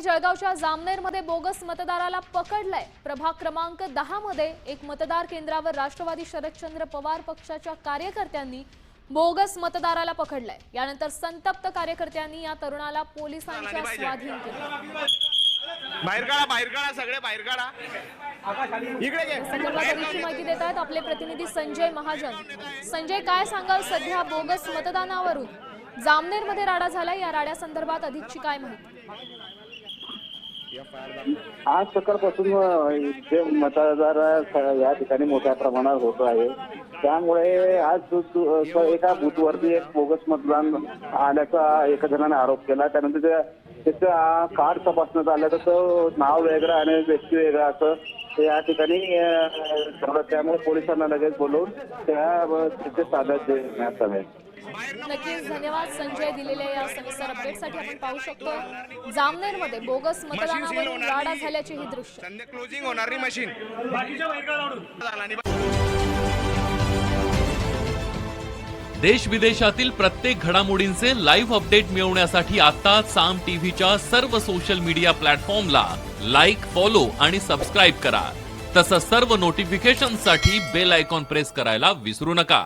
जळगावच्या जामनेरमध्ये बोगस मतदाराला पकडलंय। प्रभाग क्रमांक 10 मध्ये एक मतदार केंद्रावर राष्ट्रवादी शरदचंद्र पवार पक्षाच्या कार्यकर्त्यांनी बोगस मतदाराला पकडलंय। यानंतर संतप्त कार्यकर्त्यांनी या तरुणाला पोलिसांच्या स्वाधीन केलं। बाहेर काढा सगळे बाहेर काढा। इकडे घे। संदर्भात अधिकची माहिती देत आहेत आपले प्रतिनिधी संजय महाजन। संजय, काय सांगाल सध्या बोगस मतदानावरून जामनेरमध्ये राडा झाला, या राड्यासंदर्भात अधिकची काय माहिती? आज सकाळपासून इथे मतदार या ठिकाणी मोठ्या प्रमाणात होत आहे। त्यामुळे आज एका बूथवरती एक बोगस मतदान आल्याचा एका जणाने आरोप केला। त्यानंतर त्याचं कार्ड तपासण्यात आलं तर तो नाव वेगळं आणि व्यक्ती वेगळा असं या ठिकाणी त्यामुळे पोलिसांना लगेच बोलवून त्याचे ताब्यात देण्यात आले। नक्कीच धन्यवाद संजय, दिलेल्या या सविस्तर अपडेटसाठी। आपण पाहू शकतो जामनेरमध्ये बोगस मतदानावरून राडा झाल्याचे हे दृश्य। क्लोजिंग होणारी मशीन। देश विदेशातील प्रत्येक घडामोडींचे लाईव्ह अपडेट मिळवण्यासाठी आता साम टीव्हीच्या सर्व सोशल मीडिया प्लॅटफॉर्मला लाईक, फॉलो आणि सबस्क्राईब करा। तसंच सर्व नोटिफिकेशनसाठी बेल आयकॉन प्रेस करायला विसरू नका।